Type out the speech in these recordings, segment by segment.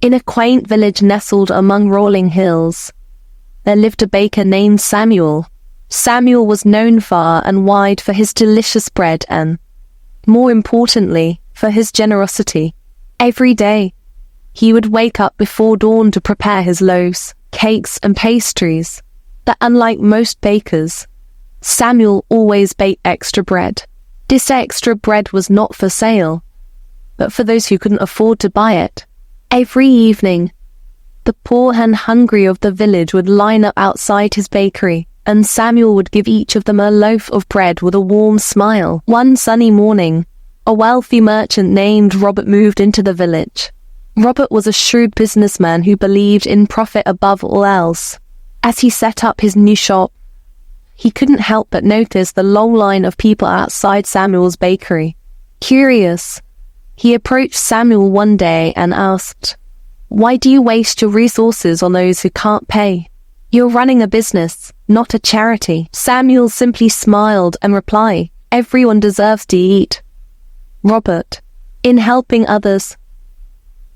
In a quaint village nestled among rolling hills, there lived a baker named Samuel. Samuel was known far and wide for his delicious bread and, more importantly, for his generosity. Every day, he would wake up before dawn to prepare his loaves, cakes, and pastries. But unlike most bakers, Samuel always baked extra bread. This extra bread was not for sale, but for those who couldn't afford to buy it. Every evening, the poor and hungry of the village would line up outside his bakery, and Samuel would give each of them a loaf of bread with a warm smile. One sunny morning, a wealthy merchant named Robert moved into the village. Robert was a shrewd businessman who believed in profit above all else. As he set up his new shop, he couldn't help but notice the long line of people outside Samuel's bakery. Curious, he approached Samuel one day and asked, "Why do you waste your resources on those who can't pay? You're running a business, not a charity." Samuel simply smiled and replied, "Everyone deserves to eat, Robert. In helping others,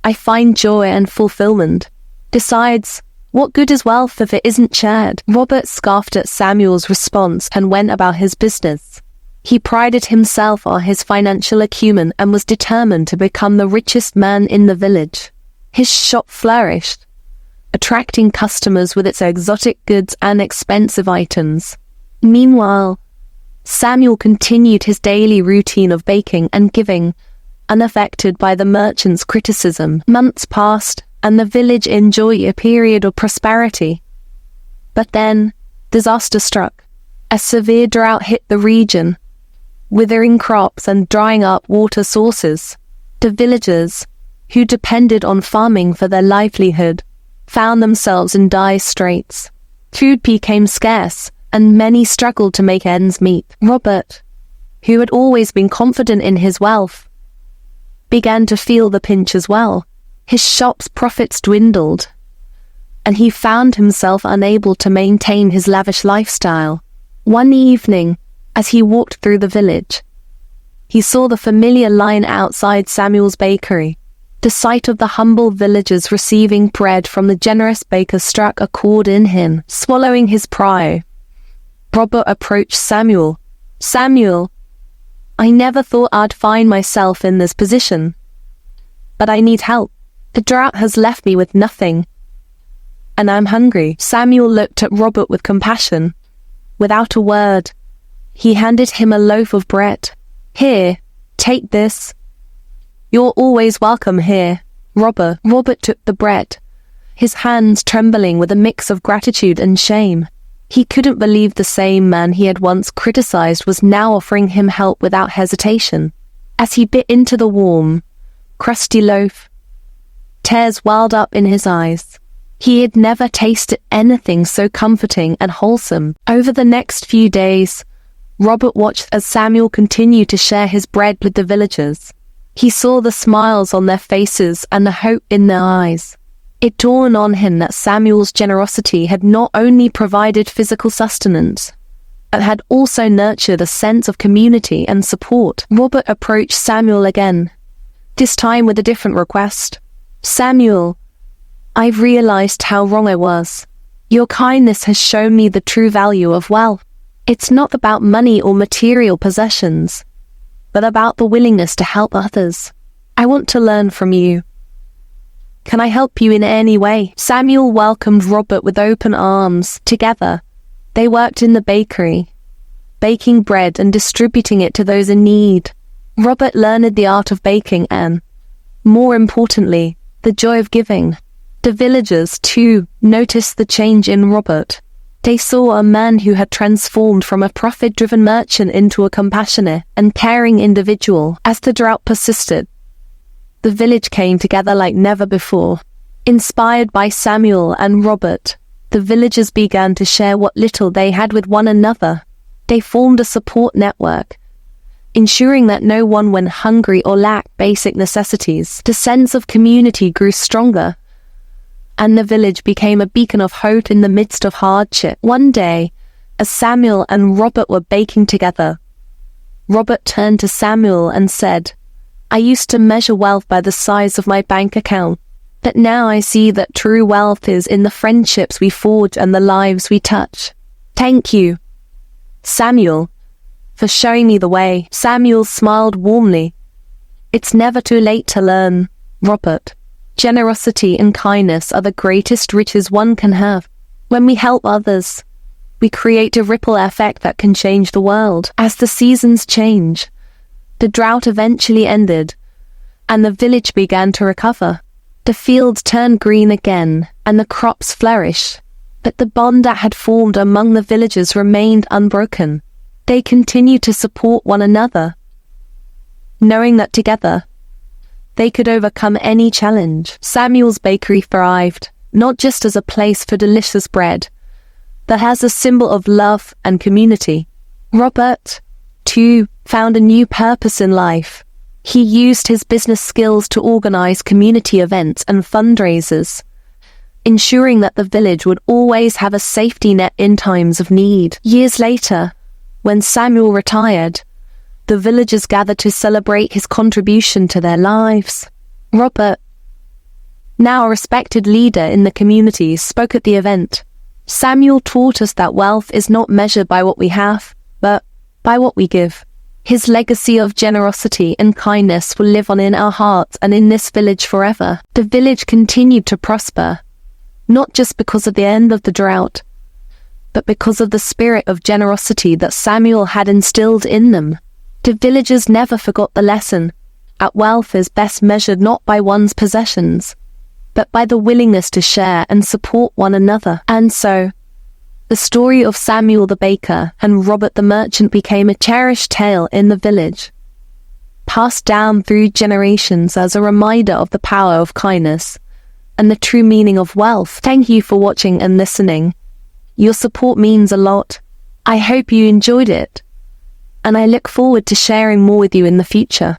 I find joy and fulfillment. Besides, what good is wealth if it isn't shared?" Robert scoffed at Samuel's response and went about his business. He prided himself on his financial acumen and was determined to become the richest man in the village. His shop flourished, attracting customers with its exotic goods and expensive items. Meanwhile, Samuel continued his daily routine of baking and giving, unaffected by the merchant's criticism. Months passed, and the village enjoyed a period of prosperity. But then, disaster struck. A severe drought hit the region, withering crops and drying up water sources. The villagers, who depended on farming for their livelihood, found themselves in dire straits. Food became scarce, and many struggled to make ends meet. Robert, who had always been confident in his wealth, began to feel the pinch as well. His shop's profits dwindled, and he found himself unable to maintain his lavish lifestyle. One evening, as he walked through the village, he saw the familiar line outside Samuel's bakery. The sight of the humble villagers receiving bread from the generous baker struck a chord in him. Swallowing his pride, Robert approached Samuel. "Samuel, I never thought I'd find myself in this position, but I need help. The drought has left me with nothing, and I'm hungry." Samuel looked at Robert with compassion. Without a word, he handed him a loaf of bread. "Here, take this. You're always welcome here, Robert." Robert took the bread, his hands trembling with a mix of gratitude and shame. He couldn't believe the same man he had once criticized was now offering him help without hesitation. As he bit into the warm, crusty loaf, tears welled up in his eyes. He had never tasted anything so comforting and wholesome. Over the next few days, Robert watched as Samuel continued to share his bread with the villagers. He saw the smiles on their faces and the hope in their eyes. It dawned on him that Samuel's generosity had not only provided physical sustenance, but had also nurtured a sense of community and support. Robert approached Samuel again, this time with a different request. "Samuel, I've realized how wrong I was. Your kindness has shown me the true value of wealth. It's not about money or material possessions, but about the willingness to help others. I want to learn from you. Can I help you in any way?" Samuel welcomed Robert with open arms. Together, they worked in the bakery, baking bread and distributing it to those in need. Robert learned the art of baking and, more importantly, the joy of giving. The villagers, too, noticed the change in Robert. They saw a man who had transformed from a profit-driven merchant into a compassionate and caring individual. As the drought persisted, the village came together like never before. Inspired by Samuel and Robert, the villagers began to share what little they had with one another. They formed a support network, ensuring that no one went hungry or lacked basic necessities. The sense of community grew stronger, and the village became a beacon of hope in the midst of hardship. One day, as Samuel and Robert were baking together, Robert turned to Samuel and said, "I used to measure wealth by the size of my bank account, But now I see that true wealth is in the friendships we forge and the lives we touch. Thank you, Samuel, for showing me the way." Samuel smiled warmly. "It's never too late to learn, Robert. Generosity and kindness are the greatest riches one can have. When we help others, we create a ripple effect that can change the world." As the seasons change, the drought eventually ended, and the village began to recover. The fields turned green again, and the crops flourished. But the bond that had formed among the villagers remained unbroken. They continued to support one another, knowing that together, they could overcome any challenge. Samuel's bakery thrived, not just as a place for delicious bread, but as a symbol of love and community. Robert, too, found a new purpose in life. He used his business skills to organize community events and fundraisers, ensuring that the village would always have a safety net in times of need. Years later, when Samuel retired, the villagers gathered to celebrate his contribution to their lives. Robert, now a respected leader in the community, spoke at the event. "Samuel taught us that wealth is not measured by what we have, but by what we give." His legacy of generosity and kindness will live on in our hearts and in this village forever. The village continued to prosper, not just because of the end of the drought, but because of the spirit of generosity that Samuel had instilled in them. The villagers never forgot the lesson that wealth is best measured not by one's possessions, but by the willingness to share and support one another. And so, the story of Samuel the baker and Robert the merchant became a cherished tale in the village, passed down through generations as a reminder of the power of kindness and the true meaning of wealth. Thank you for watching and listening. Your support means a lot. I hope you enjoyed it, and I look forward to sharing more with you in the future.